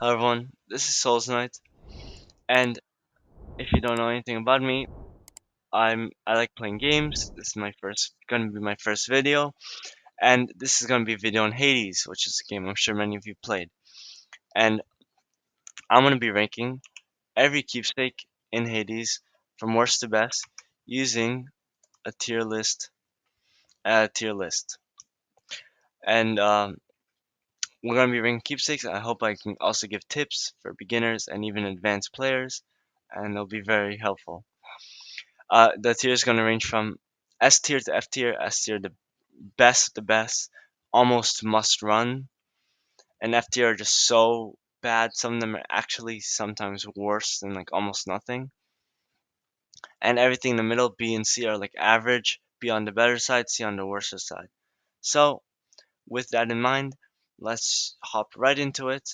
Hello everyone, this is Souls Knight, and if you don't know anything about me, I like playing games. This is gonna be my first video, and this is gonna be a video on Hades, which is a game I'm sure many of you played. And I'm gonna be ranking every keepsake in Hades from worst to best using a tier list. And we're gonna be ranking keepsakes. I hope I can also give tips for beginners and even advanced players, and it'll be very helpful. The tier is going to range from S tier to F tier. S tier, the best, almost must run, and F tier are just so bad. Some of them are actually sometimes worse than like almost nothing. And everything in the middle, B and C, are like average, B on the better side, C on the worse side. So, with that in mind, let's hop right into it.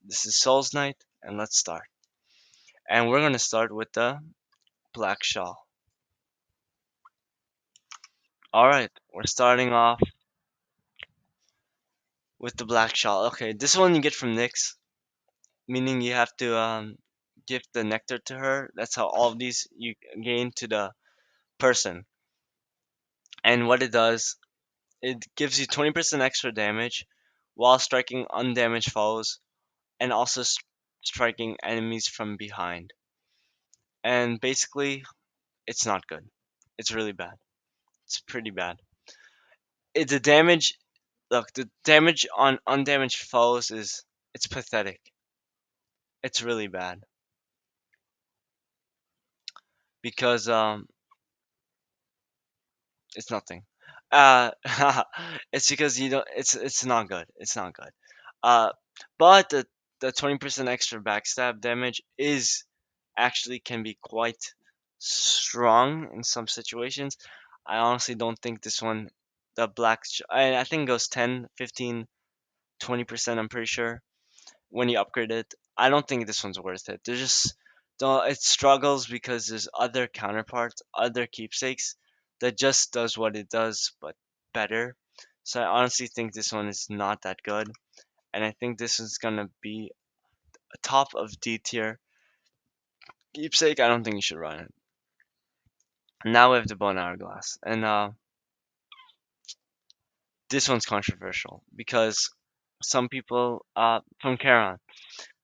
This is Souls Knight, and let's start. And we're going to start with the Black Shawl. Alright, we're starting off with the Black Shawl. Okay, this one you get from Nyx, meaning you have to give the nectar to her. That's how all of these you gain to the person. And what it does, it gives you 20% extra damage while striking undamaged foes and also striking enemies from behind. And basically, it's not good. It's really bad. It's pretty bad. The damage, look, the damage on undamaged foes it's pathetic. It's really bad because it's nothing. Uh, it's because you don't. It's not good. It's not good. Uh, but the 20% extra backstab damage is actually can be quite strong in some situations. I honestly don't think this one, I think it goes 10, 15, 20%. I'm pretty sure when you upgrade it. I don't think this one's worth it. There's just don't it struggles because there's other counterparts, other keepsakes that just does what it does but better. So I honestly think this one is not that good, and I think this is gonna be a top of D tier keepsake. I don't think you should run it. Now we have the bone hourglass, and this one's controversial because some people from Charon,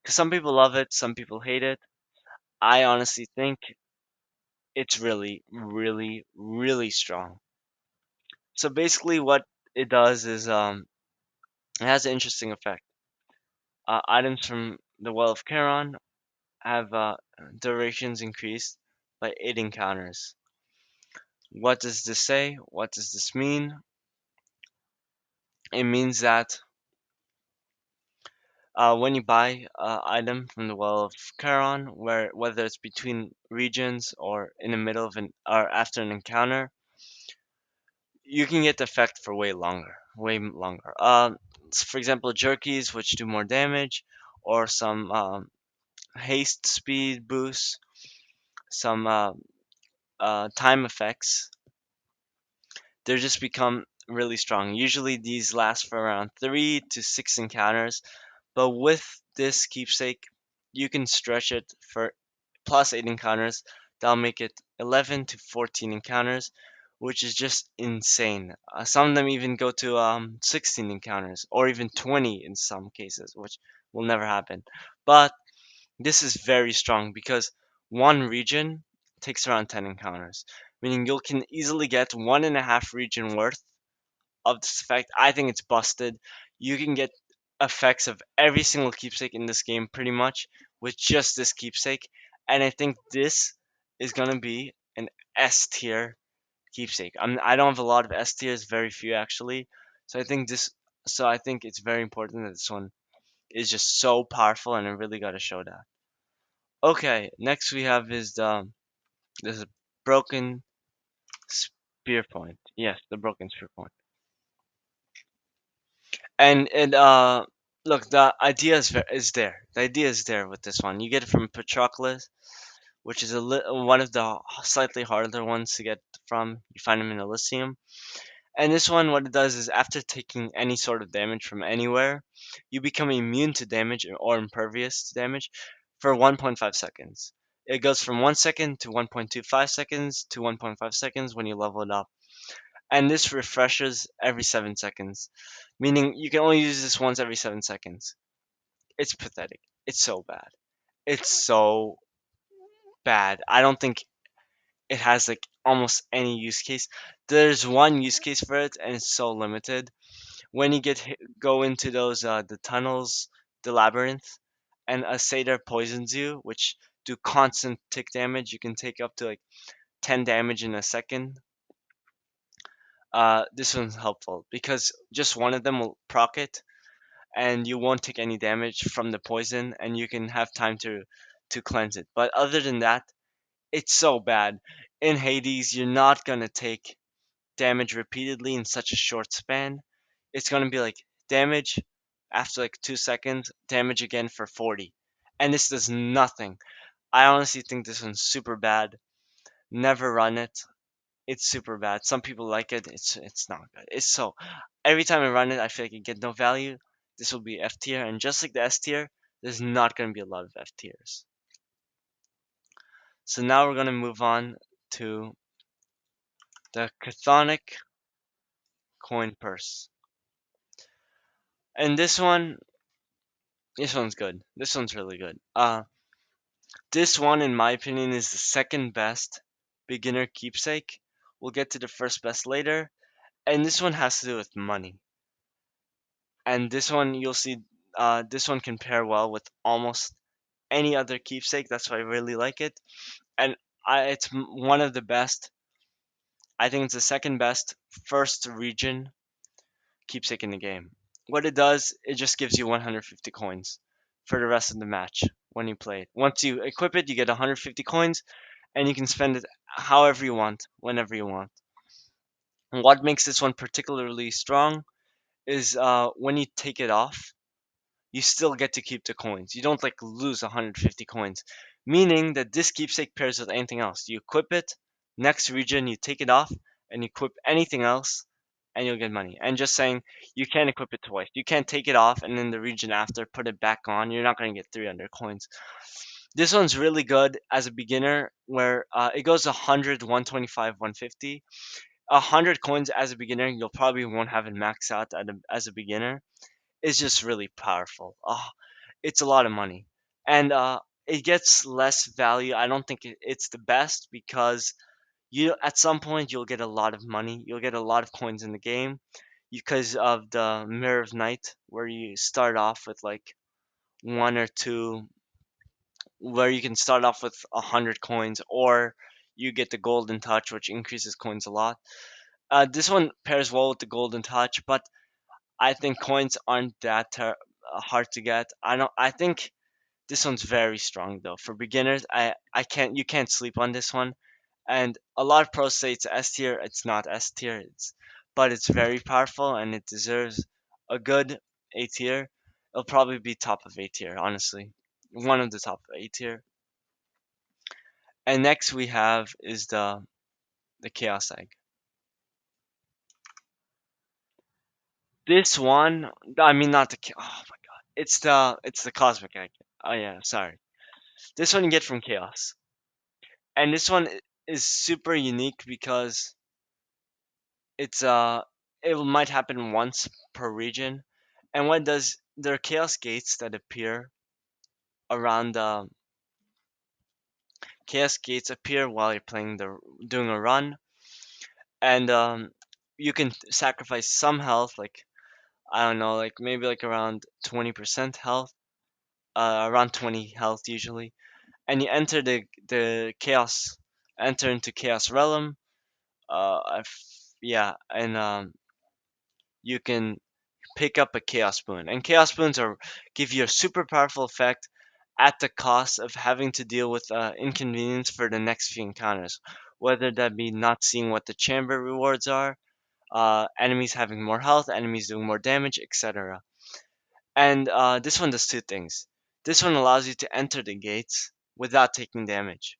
because some people love it, some people hate it. I honestly think it's really, really, really strong. So basically, what it does is it has an interesting effect. Items from the Well of Charon have durations increased by 8 encounters. What does this say? What does this mean? It means that when you buy an item from the Well of Charon, whether it's between regions or in the middle of an or after an encounter, you can get the effect for way longer. For example, jerkies, which do more damage, or some haste speed boosts, some time effects. They just become really strong. Usually, these last for around 3 to 6 encounters, but with this keepsake, you can stretch it for plus 8 encounters. That'll make it 11 to 14 encounters, which is just insane. Some of them even go to 16 encounters or even 20 in some cases, which will never happen. But this is very strong because one region takes around 10 encounters, meaning you can easily get 1.5 region worth of this effect. I think it's busted. You can get effects of every single keepsake in this game pretty much with just this keepsake. And I think this is gonna be an S tier keepsake. I don't have a lot of S tiers, very few actually. So I think this so I think it's very important that this one is just so powerful and I really gotta show that. Okay, next we have is the this is broken spear point. Yes, the broken spear point. And look, the idea is there. The idea is there with this one. You get it from Patroclus, which is one of the slightly harder ones to get from. You find them in Elysium, And this one, what it does is after taking any sort of damage from anywhere, you become immune to damage or impervious to damage for 1.5 seconds. It goes from 1 second to 1.25 seconds to 1.5 seconds when you level it up. And this refreshes every 7 seconds, meaning you can only use this once every 7 seconds. It's pathetic. It's so bad. It's so bad. I don't think it has like almost any use case. There's one use case for it, and it's so limited. When you go into those the tunnels, the labyrinth, and a satyr poisons you, which do constant tick damage. You can take up to like 10 damage in a second. This one's helpful because just one of them will proc it, and you won't take any damage from the poison, and you can have time to cleanse it. But other than that, it's so bad. In Hades, you're not gonna take damage repeatedly in such a short span. It's gonna be like damage after like 2 seconds, damage again for 40. And this does nothing. I honestly think this one's super bad. Never run it. It's super bad. Some people like it. It's not good. It's so every time I run it, I feel like I get no value. This will be F tier, and just like the S tier, there's not gonna be a lot of F tiers. So now we're gonna move on to the Chthonic coin purse. And this one's good. This one's really good. This one, in my opinion, is the second best beginner keepsake. We'll get to the first best later. And this one has to do with money. And this one, you'll see, this one can pair well with almost any other keepsake. That's why I really like it. And it's one of the best. I think it's the second best first region keepsake in the game. What it does, it just gives you 150 coins for the rest of the match when you play it. Once you equip it, you get 150 coins, and you can spend it however you want, whenever you want. And what makes this one particularly strong is when you take it off, you still get to keep the coins. You don't like lose 150 coins, meaning that this keepsake pairs with anything else. You equip it, next region you take it off, and equip anything else, and you'll get money. And just saying, you can't equip it twice. You can't take it off and then the region after put it back on. You're not going to get 300 coins. This one's really good as a beginner, where it goes 100, 125, 150. 100 coins as a beginner, you'll probably won't have it maxed out as a beginner. It's just really powerful. It's a lot of money, and it gets less value. I don't think it's the best because you at some point you'll get a lot of money. You'll get a lot of coins in the game because of the Mirror of Night, where you start off with like one or two, where you can start off with 100 coins, or you get the Golden Touch, which increases coins a lot. This one pairs well with the Golden Touch, but I think coins aren't that hard to get. I don't. I think this one's very strong though for beginners. I can't. You can't sleep on this one. And a lot of pros say it's S tier. It's not S tier. But it's very powerful and it deserves a good A tier. It'll probably be top of A tier, honestly, one of the top of A tier. And next we have is the Chaos Egg. This one, I mean not the. Oh my god, it's the Cosmic Egg. Oh yeah, sorry. This one you get from Chaos, and this one is super unique because it's it might happen once per region, and what it does, there are chaos gates that appear around chaos gates appear while you're playing the doing a run, and you can sacrifice some health, like I don't know, like maybe like around 20% health, around 20 health usually, and you enter the chaos, enter into chaos realm. Yeah, and you can pick up a chaos boon, and chaos boons are give you a super powerful effect at the cost of having to deal with inconvenience for the next few encounters, whether that be not seeing what the chamber rewards are, enemies having more health, enemies doing more damage, etc. And this one does two things. This one allows you to enter the gates without taking damage,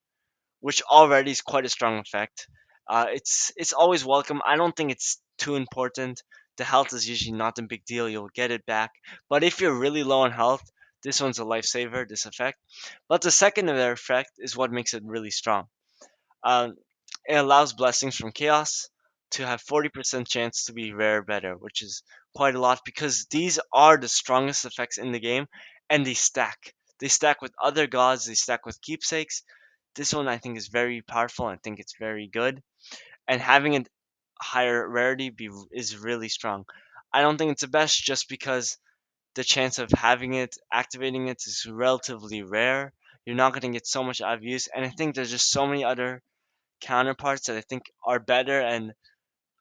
which already is quite a strong effect. It's always welcome. I don't think it's too important. The health is usually not a big deal. You'll get it back. But if you're really low on health, this one's a lifesaver, this effect. But the secondary effect is what makes it really strong. Um, it allows blessings from chaos to have 40% chance to be rare better, which is quite a lot because these are the strongest effects in the game and they stack. They stack with other gods, they stack with keepsakes. This one I think is very powerful. I think it's very good. And having a higher rarity is really strong. I don't think it's the best just because the chance of having it, activating it, is relatively rare. You're not going to get so much out of use. And I think there's just so many other counterparts that I think are better and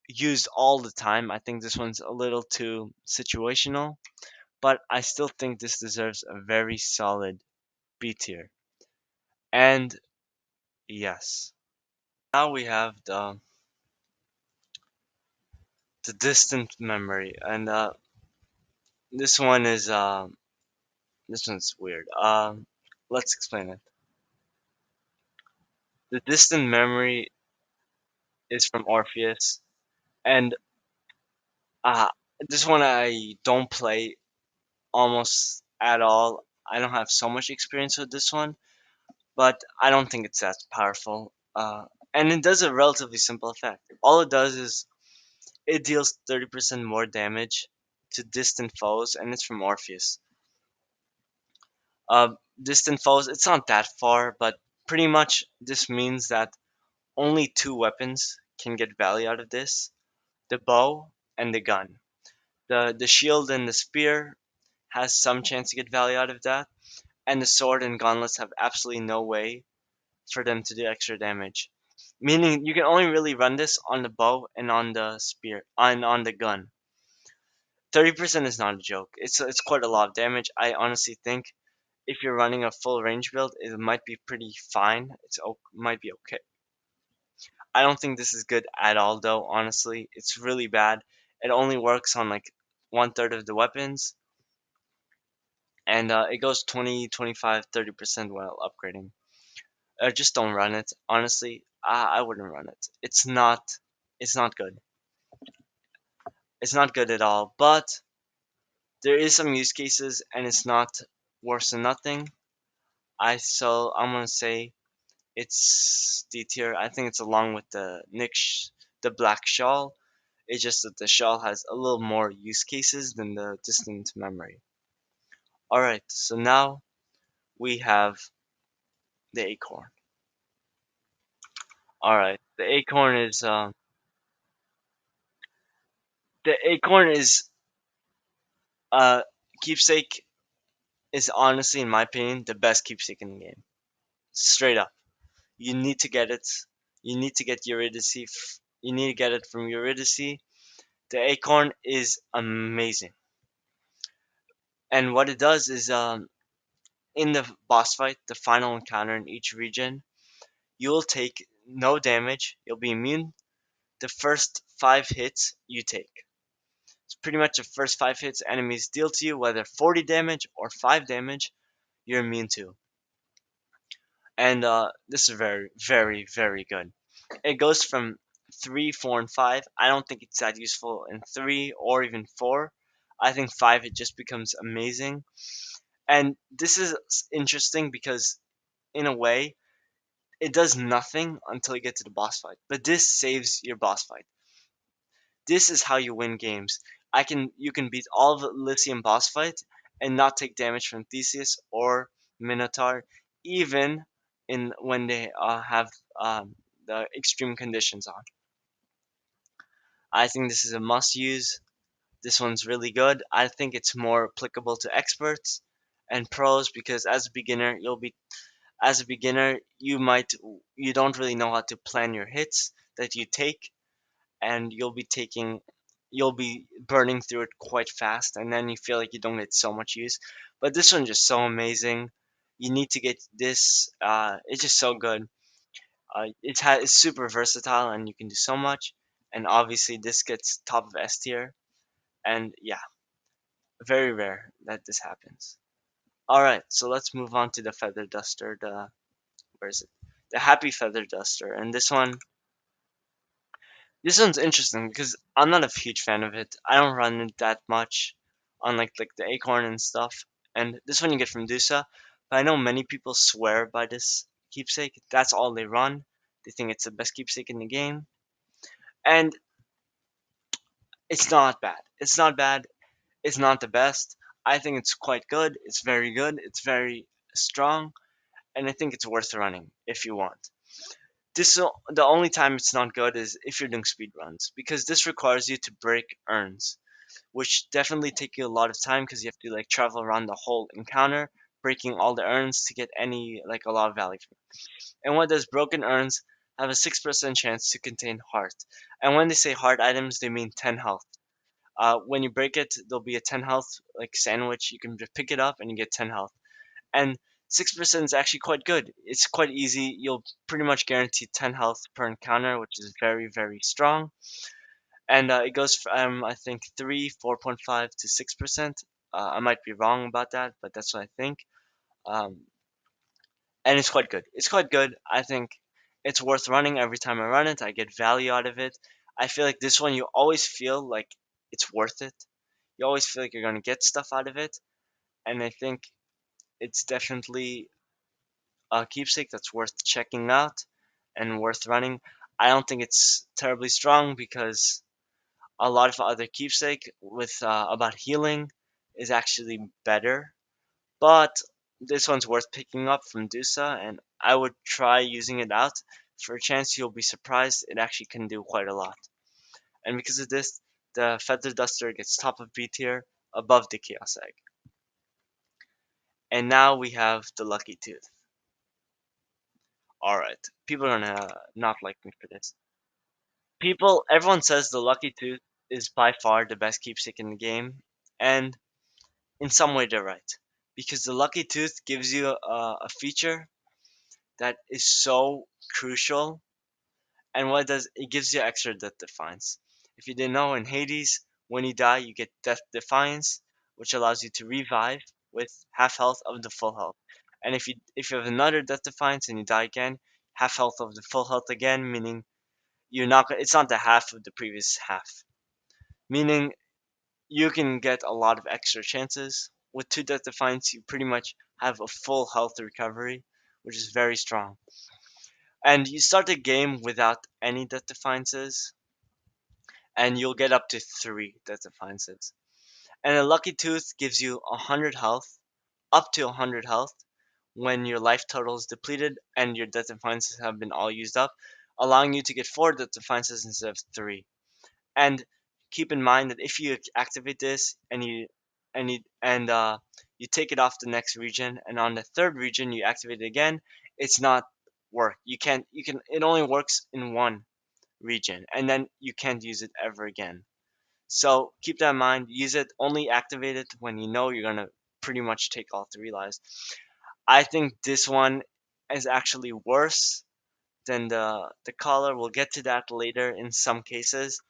used all the time. I think this one's a little too situational, but I still think this deserves a very solid B tier. And yes, now we have the distant memory, and this one is this one's weird. Let's explain it. The distant memory is from Orpheus, and uh, this one I don't play almost at all. I don't have so much experience with this one, but I don't think it's that powerful. And it does a relatively simple effect. All it does is it deals 30% more damage to distant foes, and it's from Orpheus. Distant foes, it's not that far, but pretty much this means that only two weapons can get value out of this: the bow and the gun. The shield and the spear has some chance to get value out of that, and the sword and gauntlets have absolutely no way for them to do extra damage. Meaning you can only really run this on the bow and on the spear and on the gun. 30% is not a joke. It's quite a lot of damage. I honestly think if you're running a full range build, it might be pretty fine. Might be okay. I don't think this is good at all though. Honestly, it's really bad. It only works on like one third of the weapons, and it goes 20, 25, 30% while upgrading. Just don't run it. Honestly, I wouldn't run it. It's not good. It's not good at all. But there is some use cases, and it's not worse than nothing. I'm gonna say it's D tier. I think it's along with the black shawl. It's just that the shawl has a little more use cases than the distant memory. All right, so now we have the acorn. All right, the acorn is uh keepsake is honestly, in my opinion, the best keepsake in the game. Straight up. You need to get it. You need to get Eurydice. You need to get it from Eurydice. The acorn is amazing. And what it does is, in the boss fight, the final encounter in each region, you'll take no damage. You'll be immune the first 5 hits you take. It's pretty much the first 5 hits enemies deal to you, whether 40 damage or 5 damage, you're immune to. And this is very, very, very good. It goes from 3, 4, and 5. I don't think it's that useful in 3 or even 4. I think 5 it just becomes amazing. And this is interesting because, in a way, it does nothing until you get to the boss fight. But this saves your boss fight. This is how you win games. You can beat all of the Lycium boss fight and not take damage from Theseus or Minotaur, even in when they have the extreme conditions on. I think this is a must use. This one's really good. I think it's more applicable to experts and pros because as a beginner you don't really know how to plan your hits that you take, and you'll be burning through it quite fast, and then you feel like you don't get so much use. But this one's just so amazing. You need to get this. It's just so good. It's super versatile and you can do so much. And obviously this gets top of S tier. And yeah, very rare that this happens. All right, so let's move on to the feather duster. Where is it? The happy feather duster. And this one, This one's interesting because I'm not a huge fan of it. I don't run it that much, unlike like the acorn and stuff. And this one you get from Dusa, but I know many people swear by this keepsake. That's all they run. They think it's the best keepsake in the game, and it's not bad. It's not bad. It's not the best. I think it's quite good. It's very good. It's very strong, and I think it's worth running if you want. The only time it's not good is if you're doing speed runs because this requires you to break urns, which definitely take you a lot of time because you have to like travel around the whole encounter, breaking all the urns to get any like a lot of value. And what does broken urns have a 6% chance to contain heart? And when they say heart items, they mean 10 health. When you break it, there'll be a 10 health like sandwich. You can just pick it up and you get 10 health. And 6% is actually quite good. It's quite easy. You'll pretty much guarantee 10 health per encounter, which is very, very strong. And it goes from I think 4.5 to 6%. I might be wrong about that, but that's what I think. Um, and it's quite good. It's quite good. I think it's worth running every time I run it. I get value out of it. I feel like this one you always feel like it's worth it. You always feel like you're gonna get stuff out of it, and I think it's definitely a keepsake that's worth checking out and worth running. I don't think it's terribly strong because a lot of other keepsake with about healing is actually better, but this one's worth picking up from Dusa, and I would try using it out. For a chance, you'll be surprised. It actually can do quite a lot, and because of this, the Feather Duster gets top of B tier above the Chaos Egg. And now we have the Lucky Tooth. All right, people are gonna not like me for this. Everyone says the Lucky Tooth is by far the best keepsake in the game, and in some way they're right because the Lucky Tooth gives you a feature that is so crucial. And what it does, it gives you extra death defiance. If you didn't know, in Hades when you die you get death defiance, which allows you to revive with half health of the full health. And if you have another death defiance and you die again, half health of the full health again, meaning it's not the half of the previous half, meaning you can get a lot of extra chances. With two death defiance, you pretty much have a full health recovery, which is very strong. And you start the game without any death defiances, and you'll get up to three death defiances. And a lucky tooth gives you 100 health, up to 100 health, when your life total is depleted and your death defiances have been all used up, allowing you to get four death defiances instead of three. And keep in mind that if you activate this and you take it off the next region, and on the third region you activate it again, it's not work. You can it only works in one region, and then you can't use it ever again. So keep that in mind. Use it only activate it when you know you're gonna pretty much take all three lives. I think this one is actually worse than the collar. We'll get to that later in some cases.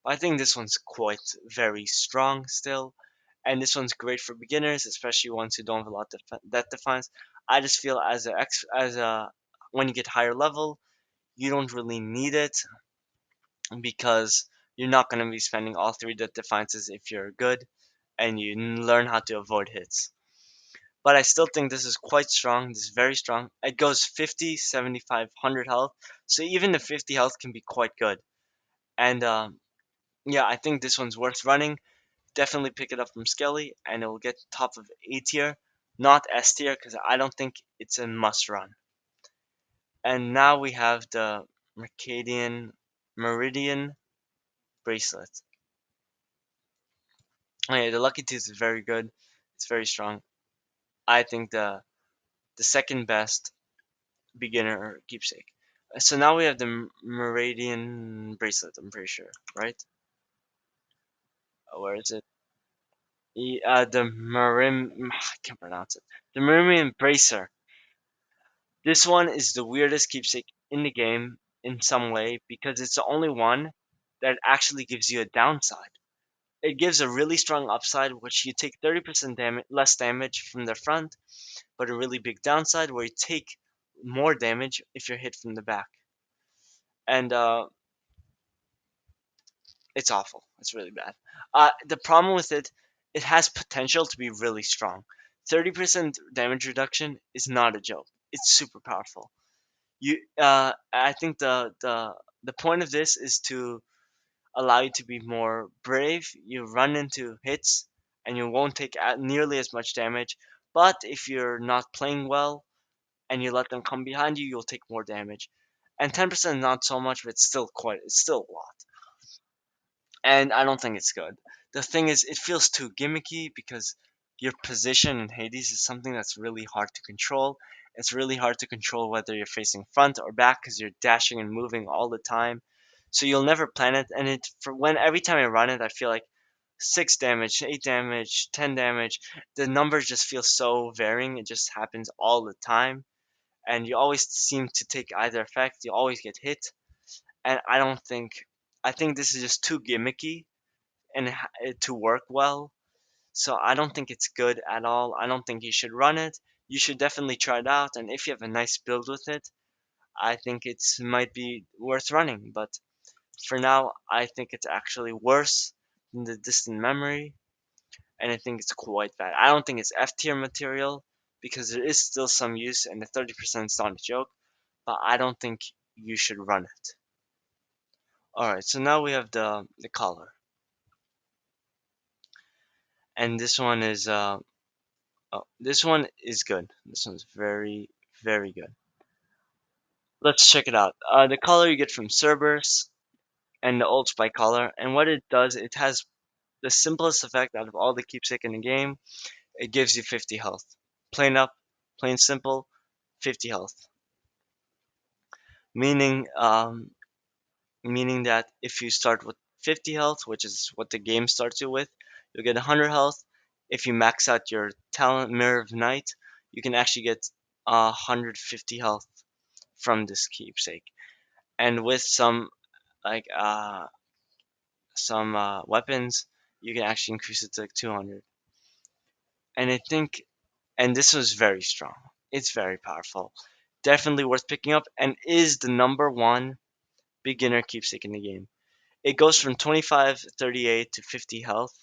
I think this one's quite very strong still, and this one's great for beginners, especially ones who don't have a lot of that defines. I just feel as a when you get higher level, you don't really need it because you're not going to be spending all three death defiances if you're good and you learn how to avoid hits. But I still think this is quite strong. This is very strong. It goes 50, 75, 100 health. So even the 50 health can be quite good. And yeah, I think this one's worth running. Definitely pick it up from Skelly, and it will get top of A tier, not S tier, because I don't think it's a must run. And now we have the Meridian bracelet. Okay, the Lucky Tooth is very good. It's very strong. I think the second best beginner keepsake. So now we have the Meridian bracelet. I'm pretty sure, right? Where is it? The Marim. I can't pronounce it. The Meridian bracer. This one is the weirdest keepsake in the game in some way because it's the only one that actually gives you a downside. It gives a really strong upside, which you take 30% less damage from the front, but a really big downside where you take more damage if you're hit from the back. And It's awful. It's really bad. The problem with it, it has potential to be really strong. 30% damage reduction is not a joke. It's super powerful. I think the point of this is to allow you to be more brave. You run into hits, and you won't take nearly as much damage. But if you're not playing well and you let them come behind you, you'll take more damage. And 10% not so much, but it's still a lot. And I don't think it's good. The thing is, it feels too gimmicky because your position in Hades is something that's really hard to control. It's really hard to control whether you're facing front or back because you're dashing and moving all the time. So you'll never plan it, and it for when every time I run it, I feel like 6 damage, 8 damage, 10 damage. The numbers just feel so varying. It just happens all the time, and you always seem to take either effect. You always get hit, and I don't think. I think this is just too gimmicky and to work well. So I don't think it's good at all. I don't think you should run it. You should definitely try it out, and if you have a nice build with it, I think it's might be worth running. But for now, I think it's actually worse than the distant memory, and I think it's quite bad. I don't think it's F tier material because there is still some use, and the 30% is not a joke. But I don't think you should run it. All right, so now we have the collar, and this one is good. This one's very, very good. Let's check it out. The color you get from Cerberus and the Old Spike color, and what it does, it has the simplest effect out of all the keepsake in the game. It gives you 50 health. Plain up, plain simple, 50 health. Meaning, meaning that if you start with 50 health, which is what the game starts you with, you'll get 100 health. If you max out your talent Mirror of Night, you can actually get 150 health from this keepsake. And with like some weapons, you can actually increase it to like 200. And I think, and this was very strong. It's very powerful. Definitely worth picking up, and is the number one beginner keepsake in the game. It goes from 25, 38 to 50 health,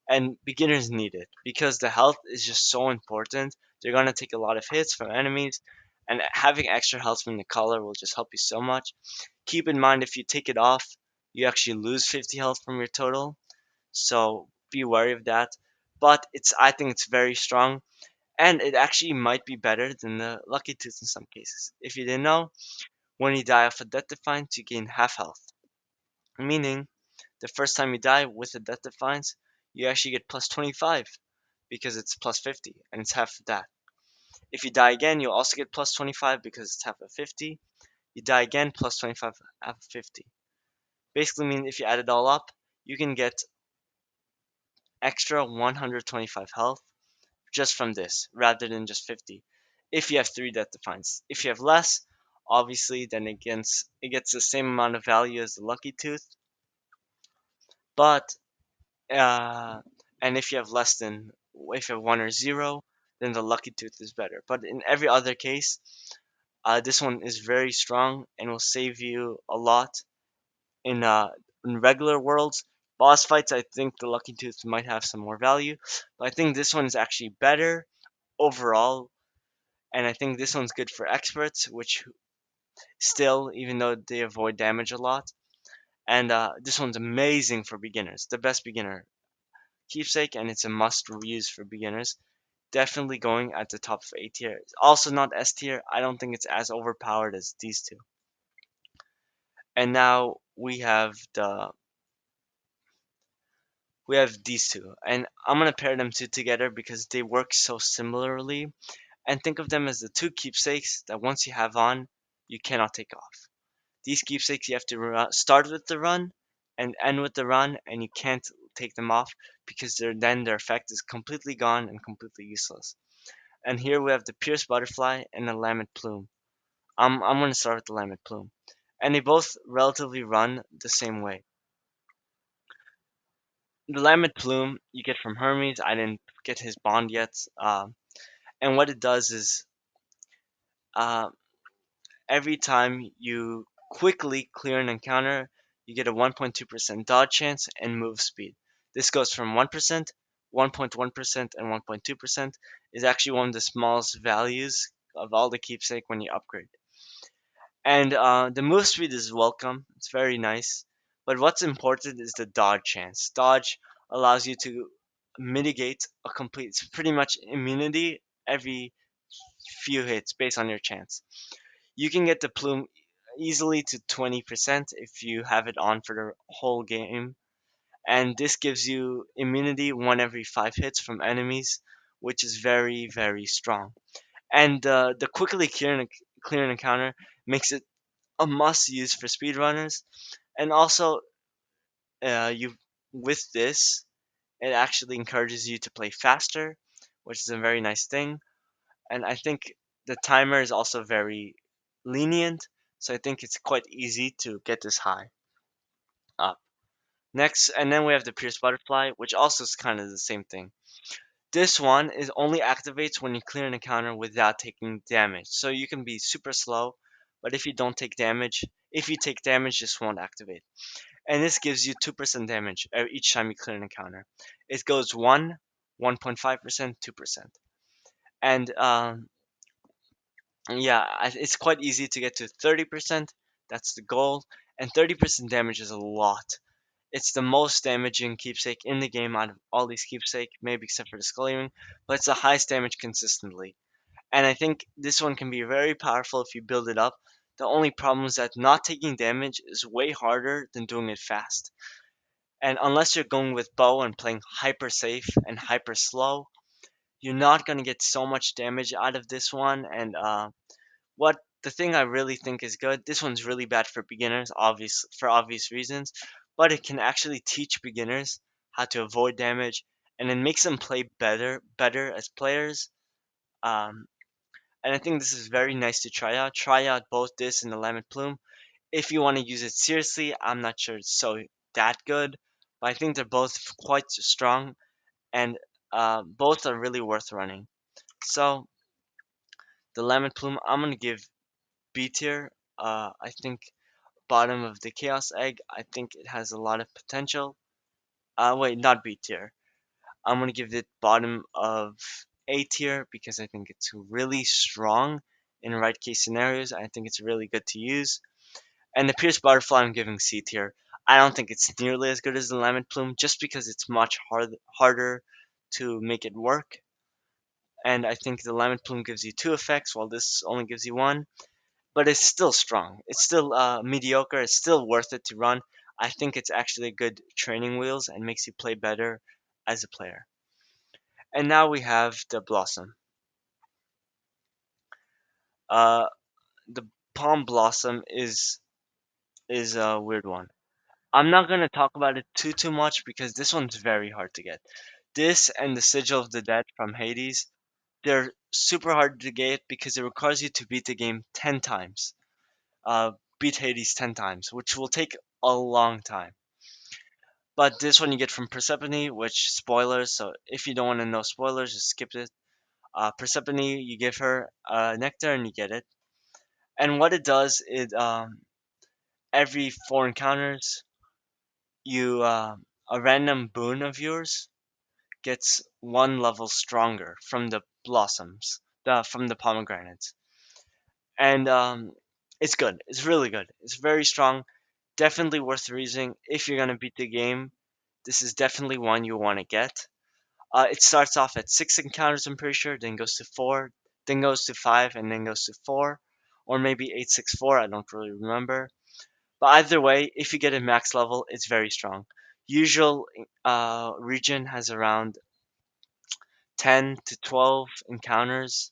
and beginners need it because the health is just so important. They're gonna take a lot of hits from enemies, and having extra health from the color will just help you so much. Keep in mind if you take it off, you actually lose 50 health from your total, so be wary of that. But I think it's very strong, and it actually might be better than the Lucky Tooth in some cases. If you didn't know, when you die off a Death Defiance, you gain half health, meaning the first time you die with a Death Defiance, you actually get plus 25 because it's plus 50 and it's half of that. If you die again, you'll also get plus 25 because it's half of 50. You die again, plus 25, half of 50. Basically, means if you add it all up, you can get extra 125 health just from this rather than just 50 if you have 3 Death Defiance. If you have less, obviously, then it gets the same amount of value as the Lucky Tooth, but Uh, and if you have less than, if you have 1 or 0, then the lucky tooth is better. But in every other case, this one is very strong and will save you a lot in regular worlds. Boss fights, I think the lucky tooth might have some more value, but I think this one is actually better overall. And I think this one's good for experts, which still, even though they avoid damage a lot. And this one's amazing for beginners, the best beginner keepsake, and it's a must use for beginners. Definitely going at the top of A tier. Also not S tier. I don't think it's as overpowered as these two. And now we have these two, and I'm gonna pair them two together because they work so similarly. And think of them as the two keepsakes that once you have on, you cannot take off. These keepsakes you have to start with the run and end with the run, and you can't take them off because then their effect is completely gone and completely useless. And here we have the Pierce Butterfly and the Lamet Plume. I'm going to start with the Lamet Plume. And they both relatively run the same way. The Lamet Plume you get from Hermes. I didn't get his bond yet. And what it does is uh, every time you quickly clear an encounter, you get a 1.2% dodge chance and move speed. This goes from 1%, 1.1%, and 1.2% is actually one of the smallest values of all the keepsake when you upgrade. And the move speed is welcome. It's very nice. But what's important is the dodge chance. Dodge allows you to mitigate a complete, it's pretty much immunity every few hits based on your chance. You can get the plume easily to 20% if you have it on for the whole game. And this gives you immunity one every 5 hits from enemies, which is very, very strong. And the quickly clear an encounter makes it a must use for speedrunners. And also, you with this, it actually encourages you to play faster, which is a very nice thing. And I think the timer is also very lenient, so I think it's quite easy to get this high up. Next, and then we have the Pierce Butterfly, which also is kind of the same thing. This one is only activates when you clear an encounter without taking damage. So you can be super slow, but if you don't take damage, if you take damage, this won't activate. And this gives you 2% damage each time you clear an encounter. It goes 1, 1.5%, 2%. And yeah, it's quite easy to get to 30%. That's the goal. And 30% damage is a lot. It's the most damaging keepsake in the game out of all these keepsake, maybe except for the Scullion, but it's the highest damage consistently. And I think this one can be very powerful if you build it up. The only problem is that not taking damage is way harder than doing it fast. And unless you're going with bow and playing hyper safe and hyper slow, you're not going to get so much damage out of this one. And what the thing I really think is good, this one's really bad for beginners, obvious for obvious reasons, but it can actually teach beginners how to avoid damage, and it makes them play better as players. Um, and I think this is very nice to try out. Try out both this and the lemon plume. If you want to use it seriously, I'm not sure it's so that good, but I think they're both quite strong, and both are really worth running. So the lemon plume, I'm gonna give B tier. I think bottom of the chaos egg. I think it has a lot of potential. Wait, not B tier. I'm gonna give it bottom of A tier because I think it's really strong in right case scenarios. I think it's really good to use. And the Pierce Butterfly, I'm giving C tier. I don't think it's nearly as good as the Lemon Plume, just because it's much harder to make it work. And I think the Lemon Plume gives you two effects, while this only gives you one. But it's still strong. It's still mediocre. It's still worth it to run. I think it's actually good training wheels and makes you play better as a player. And now we have the Blossom. Uh, the Palm Blossom is a weird one. I'm not gonna talk about it too much because this one's very hard to get. This and the Sigil of the Dead from Hades, they're super hard to get because it requires you to beat the game 10 times. Beat Hades 10 times, which will take a long time. But this one you get from Persephone, which spoilers, so if you don't want to know spoilers, just skip it. Persephone, you give her nectar and you get it. And what it does is every 4 encounters, you a random boon of yours gets 1 level stronger from the blossoms, from the pomegranates, and it's good. It's really good. It's very strong. Definitely worth using if you're gonna beat the game. This is definitely one you want to get. It starts off at 6 encounters, I'm pretty sure, then goes to 4, then goes to 5, and then goes to 4, or maybe 864. I don't really remember. But either way, if you get a max level, it's very strong. Usual region has around 10 to 12 encounters,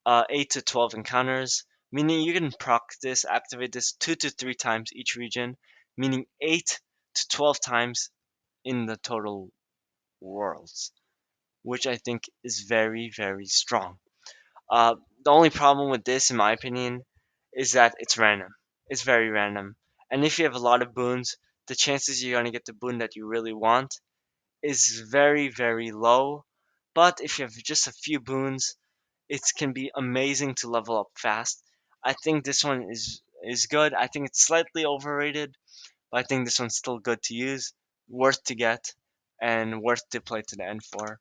8 to 12 encounters, meaning you can proc this, activate this 2 to 3 times each region, meaning 8 to 12 times in the total worlds, which I think is very, very strong. The only problem with this, in my opinion, is that it's random. It's very random. And if you have a lot of boons, the chances you're going to get the boon that you really want is very, very low. But if you have just a few boons, it can be amazing to level up fast. I think this one is good. I think it's slightly overrated, but I think this one's still good to use, worth to get, and worth to play to the end for.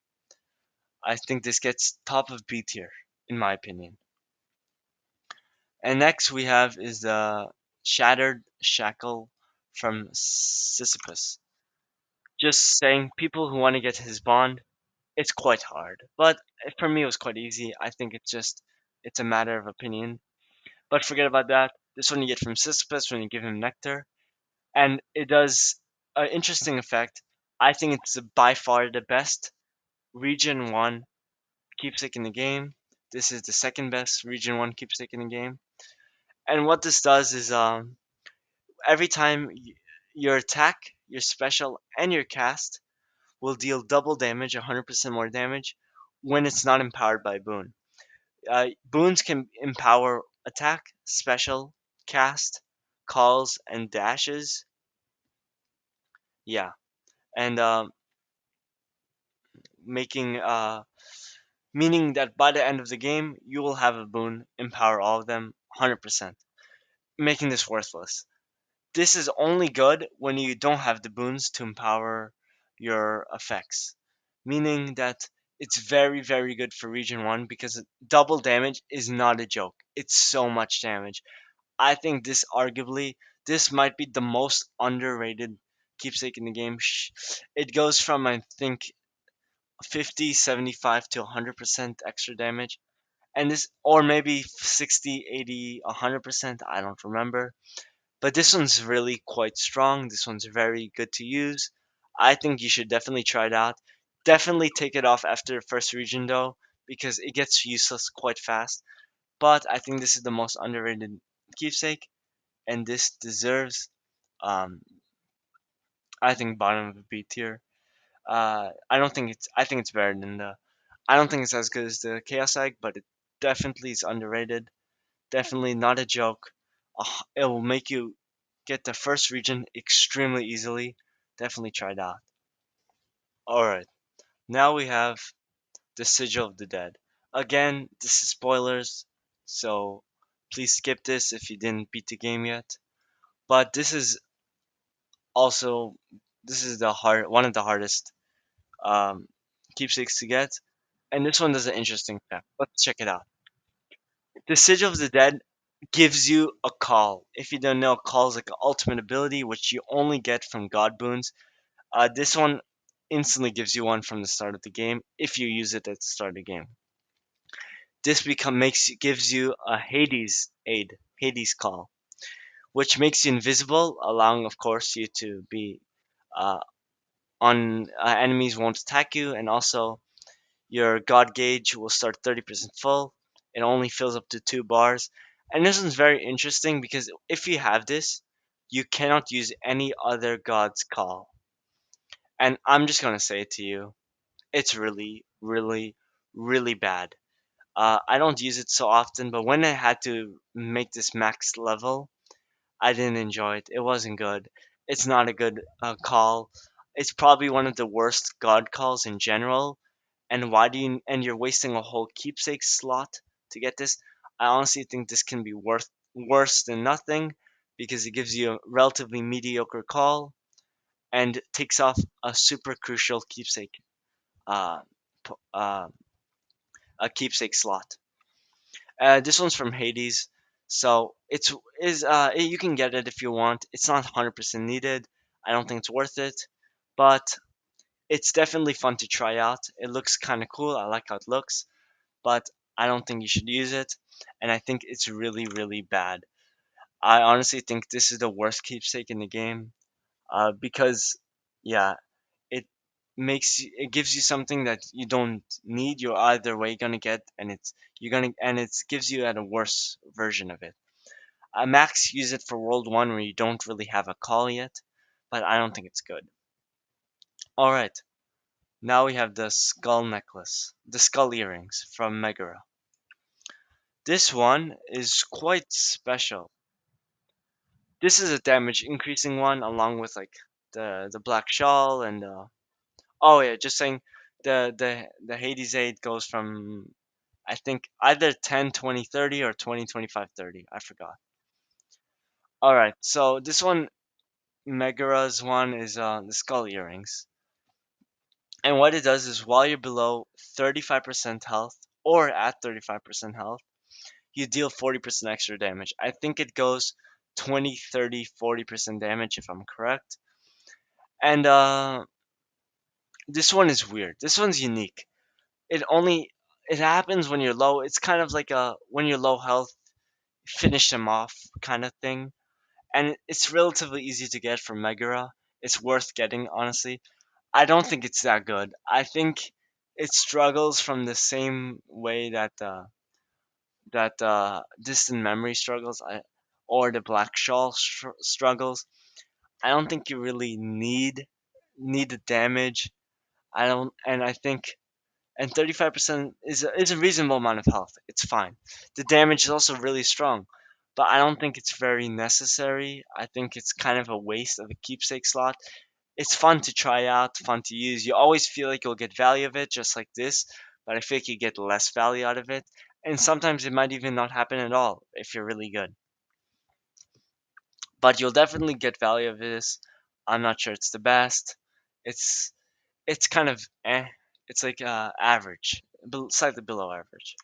I think this gets top of B tier, in my opinion. And next we have is the Shattered Shackle from Sisyphus. Just saying, people who want to get his bond, it's quite hard. But for me, it was quite easy. I think it's a matter of opinion. But forget about that. This one you get from Sisyphus when you give him nectar, and it does an interesting effect. I think it's by far the best region one keepsake in the game. This is the second best region one keepsake in the game. And what this does is every time your attack, your special, and your cast will deal double damage, 100% more damage, when it's not empowered by boon. Boons can empower attack, special, cast, calls, and dashes. Yeah, and making meaning that by the end of the game, you will have a boon empower all of them 100%, making this worthless. This is only good when you don't have the boons to empower your effects, meaning that it's very, very good for Region 1 because double damage is not a joke. It's so much damage. I think this might be the most underrated keepsake in the game. It goes from I think 50, 75 to 100% extra damage, and this or maybe 60, 80, 100%, I don't remember. But this one's really quite strong. This one's very good to use. I think you should definitely try it out. Definitely take it off after the first region though, because it gets useless quite fast. But I think this is the most underrated keepsake, and this deserves, um, I think, bottom of the B tier. I don't think it's. I think it's better than the. I don't think it's as good as the Chaos Egg, but it definitely is underrated. Definitely not a joke. It will make you get the first region extremely easily. Definitely try that. Alright, now we have the Sigil of the Dead. Again, this is spoilers, so please skip this if you didn't beat the game yet. But also this is one of the hardest um, keepsakes to get, and this one does an interesting fact. Let's check it out. The Sigil of the Dead gives you a call. If you don't know, call is like an ultimate ability which you only get from God boons. This one instantly gives you one from the start of the game if you use it at the start of the game. This become makes gives you a Hades call, which makes you invisible, allowing, of course, you to be uh, on enemies won't attack you, and also your God gauge will start 30% full. It only fills up to 2 bars, and this one's very interesting because if you have this, you cannot use any other God's call. And I'm just gonna say it to you, it's really, really, really bad. I don't use it so often, but when I had to make this max level, I didn't enjoy it. It wasn't good. It's not a good call. It's probably one of the worst god calls in general. And why do you? And you're wasting a whole keepsake slot to get this. I honestly think this can be worse than nothing because it gives you a relatively mediocre call and takes off a super crucial uh, uh, a keepsake slot. This one's from Hades, so you can get it if you want. It's not 100% needed. I don't think it's worth it, but it's definitely fun to try out. It looks kind of cool. I like how it looks, but I don't think you should use it, and I think it's really, really bad. I honestly think this is the worst keepsake in the game, because yeah, it it gives you something that you don't need. You're either way gonna get, and it gives you at a worse version of it. Max use it for World 1 where you don't really have a call yet, but I don't think it's good. Alright, now we have the skull earrings from Megara. This one is quite special. This is a damage increasing one along with like the black shawl and oh yeah, just saying the Hades aid goes from I think either 10, 20, 30 or 20, 25, 30. I forgot. Alright, so this one Megara's one is the skull earrings. And what it does is while you're below 35% health or at 35% health, you deal 40% extra damage. I think it goes 20, 30, 40% damage if I'm correct. And this one is weird. This one's unique. It only it happens when you're low. It's kind of like a when you're low health, finish them off kind of thing. And it's relatively easy to get from Megara. It's worth getting, honestly. I don't think it's that good. I think it struggles from the same way that distant memory struggles, or the black shawl struggles. I don't think you really need the damage. I don't, and I think, and 35% is a reasonable amount of health. It's fine. The damage is also really strong, but I don't think it's very necessary. I think it's kind of a waste of a keepsake slot. It's fun to try out, fun to use. You always feel like you'll get value of it, just like this, but I feel like you get less value out of it. And sometimes it might even not happen at all if you're really good. But you'll definitely get value of this. I'm not sure it's the best. It's it's kind of It's like average, slightly below average.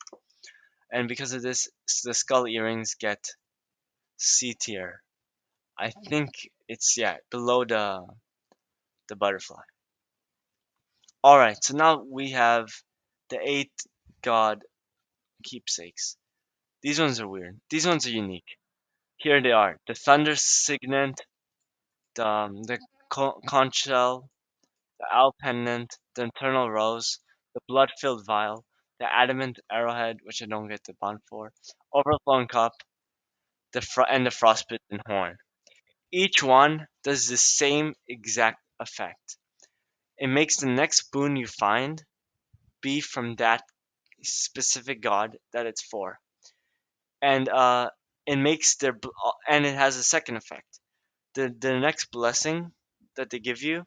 And because of this, the skull earrings get C tier. I think it's below the butterfly. All right, so now we have the eight god keepsakes. These ones are weird. These ones are unique. Here they are: the thunder signet, the conch shell, the owl pendant, the eternal rose, the blood-filled vial, the adamant arrowhead, which I don't get the bond for, overflowing cup, and the frostbitten horn. Each one does the same exact effect. It makes the next boon you find be from that specific god that it's for, and it makes and it has a second effect. The next blessing that they give you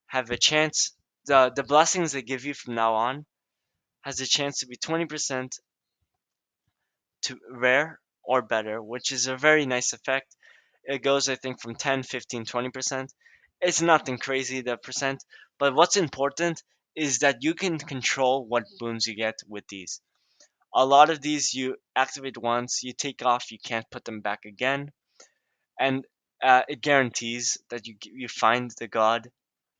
have a chance. The blessings they give you from now on has a chance to be 20% to rare or better, which is a very nice effect. It goes, I think, from 10, 15, 20%. It's nothing crazy, the percent, but what's important is that you can control what boons you get with these. A lot of these you activate once, you take off, you can't put them back again, and it guarantees that you find the god.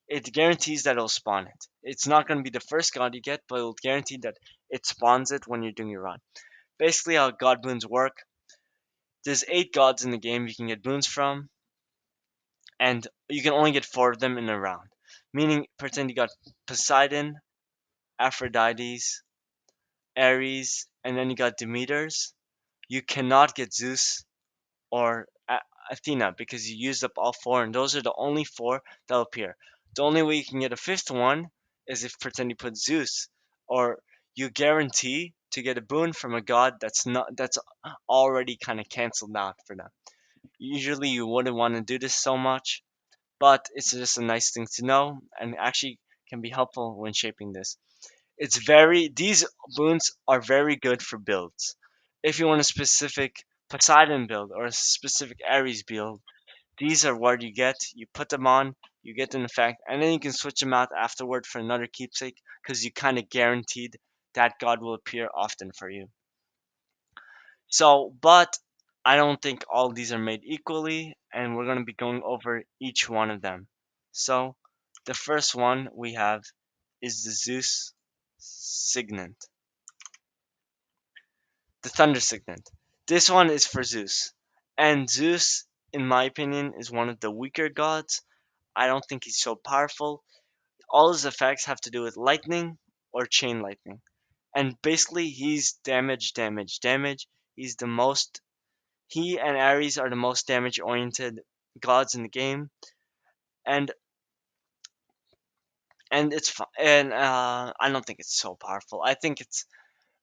It guarantees that it'll spawn it. It's not going to be the first god you get, but it'll guarantee that it spawns it when you're doing your run. Basically, how god boons work: there's 8 gods in the game you can get boons from, and you can only get 4 of them in a round. Meaning, pretend you got Poseidon, Aphrodite's, Ares, and then you got Demeter's. You cannot get Zeus or Athena because you used up all 4, and those are the only 4 that'll appear. The only way you can get a fifth one is if pretend you put Zeus, or you guarantee to get a boon from a god that's already kind of canceled out for them. Usually you wouldn't want to do this so much, but it's just a nice thing to know and actually can be helpful when shaping this. These boons are very good for builds. If you want a specific Poseidon build or a specific Ares build, these are what you get. You put them on, you get an effect, and then you can switch them out afterward for another keepsake because you kind of guaranteed that god will appear often for you. So, but I don't think all these are made equally, and we're going to be going over each one of them. So, the first one we have is the Zeus Signet, the Thunder Signet. This one is for Zeus, and Zeus, in my opinion, is one of the weaker gods. I don't think he's so powerful. All his effects have to do with lightning or chain lightning, and basically he's damage, damage, damage. He's the most He and Ares are the most damage oriented gods in the game, and I don't think it's so powerful. I think it's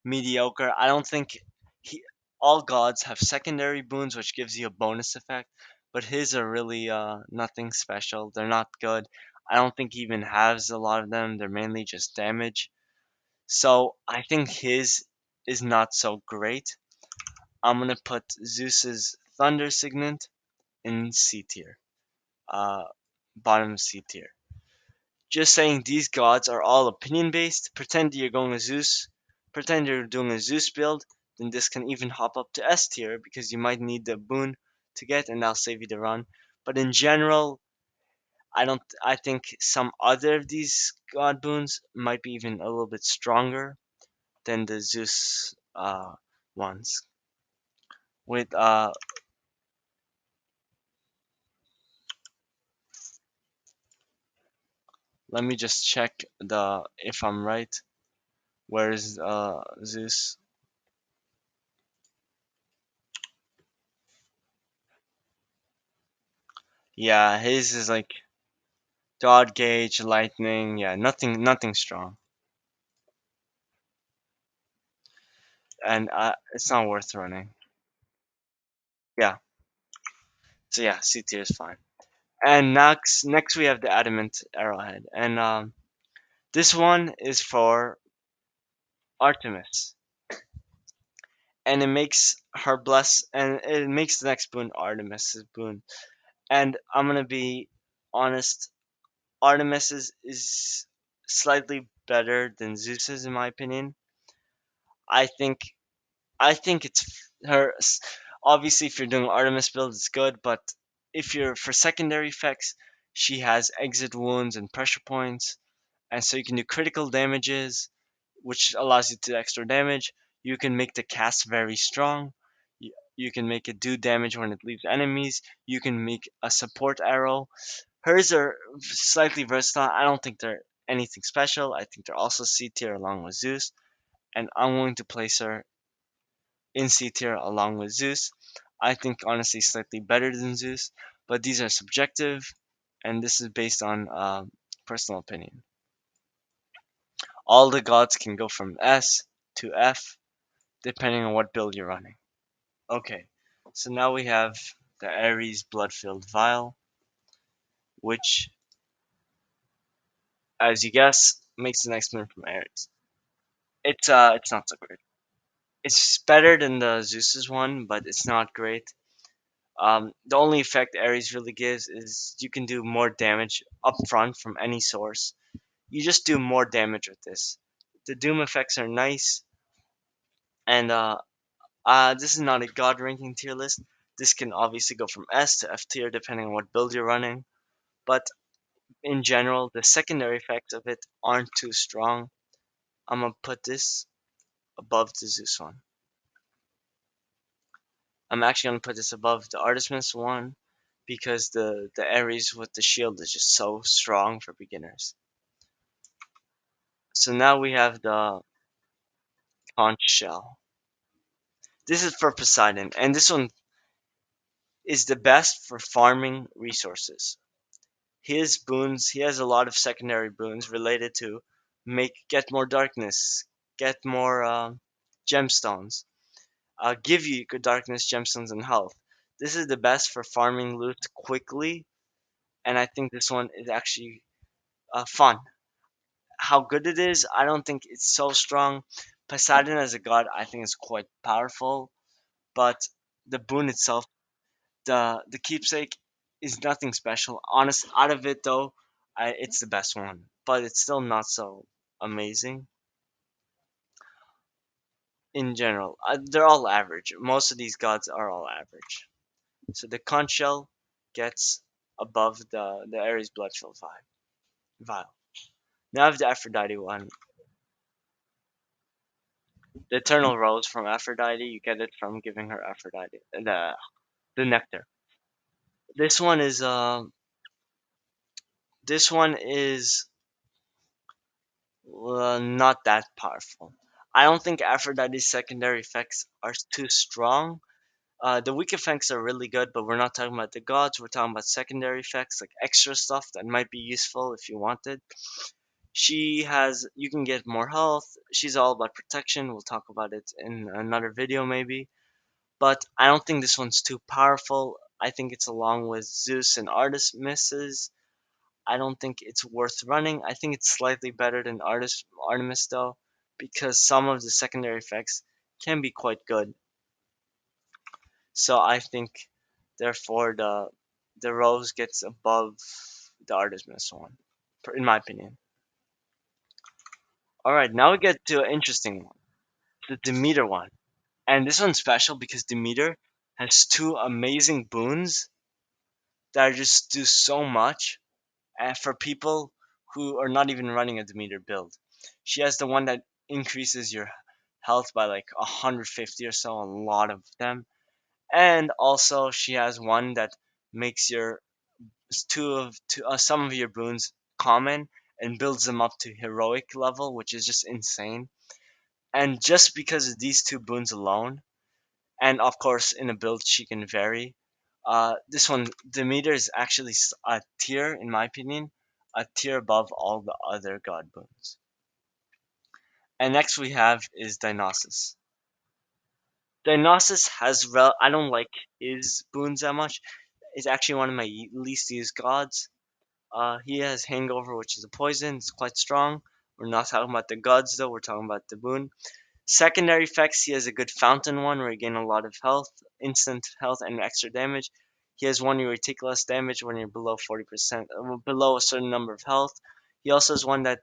mediocre. I don't think he all gods have secondary boons, which gives you a bonus effect, but his are really nothing special. They're not good. I don't think he even has a lot of them. They're mainly just damage. So I think his is not so great. I'm gonna put Zeus's Thunder Signet in C tier. uh, bottom C tier. Just saying these gods are all opinion based. Pretend you're going to Zeus. Pretend you're doing a Zeus build. Then this can even hop up to S tier because you might need the boon to get, and that'll save you the run. But in general, I don't. I think some other of these god boons might be even a little bit stronger than the Zeus ones. With let me just check the if I'm right. Where's Zeus? Yeah, his is like God Gauge, Lightning. Yeah, nothing strong, and it's not worth running. Yeah, so yeah, C tier is fine. And next we have the Adamant Arrowhead, and this one is for Artemis, and it makes the next boon Artemis's boon. And I'm gonna be honest, Artemis's is slightly better than Zeus's in my opinion. I think I think it's her. Obviously, if you're doing Artemis build, it's good. But if you're for secondary effects, she has exit wounds and pressure points, and so you can do critical damages, which allows you to do extra damage. You can make the cast very strong. You can make it do damage when it leaves enemies. You can make a support arrow. Hers are slightly versatile. I don't think they're anything special. I think they're also C tier along with Zeus, and I'm willing to place her in C tier along with Zeus. I think honestly slightly better than Zeus, but these are subjective, and this is based on personal opinion. All the gods can go from S to F depending on what build you're running. Okay, so now we have the Ares Blood-Filled Vial, which, as you guess, makes the next move from Ares. It's not so great. It's better than the Zeus's one, but it's not great. The only effect Ares really gives is you can do more damage up front from any source. You just do more damage with this. The Doom effects are nice, and this is not a god ranking tier list. This can obviously go from S to F tier depending on what build you're running, but in general, the secondary effects of it aren't too strong. I'm gonna put this above the Zeus one. I'm actually gonna put this above the Artemis one because the Ares with the shield is just so strong for beginners. So now we have the conch shell. This is for Poseidon, and this one is the best for farming resources. His boons, he has a lot of secondary boons related to get more darkness, get more gemstones, give you good darkness, gemstones, and health. This is the best for farming loot quickly, and I think this one is actually fun. How good it is, I don't think it's so strong. Poseidon as a god, I think is quite powerful, but the boon itself, the keepsake, is nothing special. Honest, out of it though, it's the best one, but it's still not so amazing in general. They're all average. Most of these gods are all average. So the conch shell gets above the Ares bloodfill vial. Now I have the Aphrodite one. The eternal rose from Aphrodite. You get it from giving her Aphrodite the nectar. This one is not that powerful. I don't think Aphrodite's secondary effects are too strong. The weak effects are really good, but we're not talking about the gods. We're talking about secondary effects, like extra stuff that might be useful if you wanted. You can get more health. She's all about protection. We'll talk about it in another video maybe. But I don't think this one's too powerful. I think it's along with Zeus and Artemis. I don't think it's worth running. I think it's slightly better than Artemis though, because some of the secondary effects can be quite good. So I think, therefore, the Rose gets above the Artemis one, in my opinion. All right, now we get to an interesting one, the Demeter one. And this one's special because Demeter has two amazing boons that just do so much for people who are not even running a Demeter build. She has the one that increases your health by like 150 or so, a lot of them. And also she has one that makes your some of your boons common and builds them up to heroic level, which is just insane. And just because of these two boons alone, and of course in a build she can vary. This one, Demeter, is actually a tier, in my opinion, a tier above all the other god boons. And next we have is Dionysus. Dionysus has I don't like his boons that much. It's actually one of my least used gods. He has Hangover, which is a poison. It's quite strong. We're not talking about the gods though. We're talking about the boon. Secondary effects, he has a good fountain one where you gain a lot of health, instant health, and extra damage. He has one where you take less damage when you're below 40%, below a certain number of health. He also has one that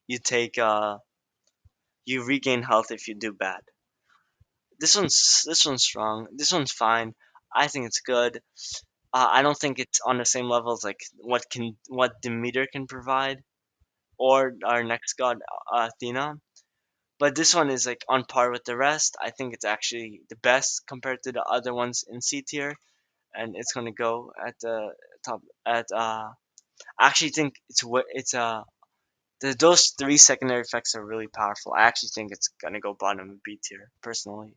you take, you regain health if you do bad. This one's strong. This one's fine. I think it's good. I don't think it's on the same level as like what Demeter can provide or our next god Athena. But this one is like on par with the rest. I think it's actually the best compared to the other ones in C tier, and it's gonna go at the top. At I actually think those three secondary effects are really powerful. I actually think it's gonna go bottom of B tier personally.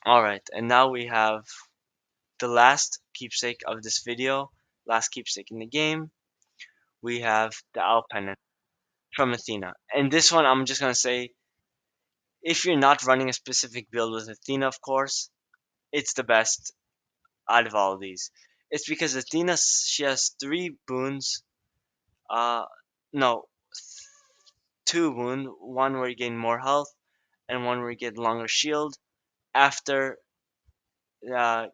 All right, and now we have the last keepsake of this video, last keepsake in the game. We have the Owl Pennant from Athena, and this one I'm just gonna say, if you're not running a specific build with Athena, of course, it's the best out of all of these. It's because Athena, she has three boons. Uh, no, two boon. One where you gain more health, and one where you get longer shield after uh,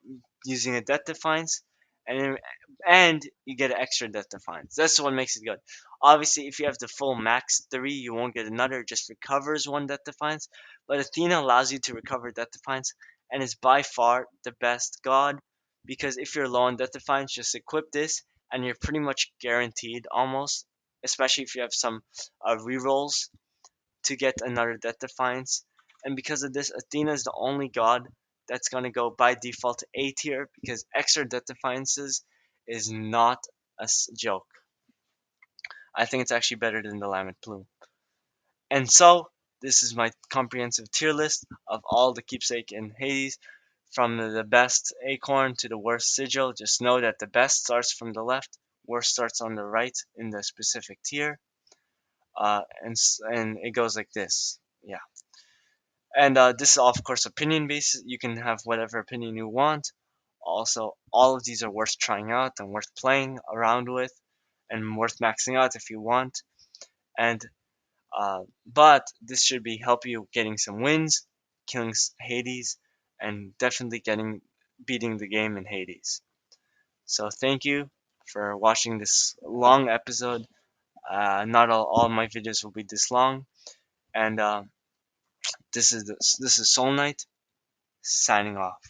using a death defiance, and and you get an extra death defiance. That's what makes it good. Obviously, if you have the full max three, you won't get another. It just recovers one death defiance. But Athena allows you to recover death defiance, and is by far the best god because if you're low on death defiance, just equip this, and you're pretty much guaranteed almost. Especially if you have some rerolls to get another Death Defiance. And because of this, Athena is the only god that's going to go by default to A tier because extra Death Defiances is not a joke. I think it's actually better than the Lament Plume. And so, this is my comprehensive tier list of all the keepsake in Hades. From the best acorn to the worst sigil, just know that the best starts from the left, worst starts on the right in the specific tier. And it goes like this. Yeah. And this is of course opinion based. You can have whatever opinion you want. Also, all of these are worth trying out and worth playing around with, and worth maxing out if you want. And but this should be help you getting some wins, killing Hades, and definitely getting beating the game in Hades. So thank you for watching this long episode. Not all my videos will be this long, and this is Soul Knight signing off.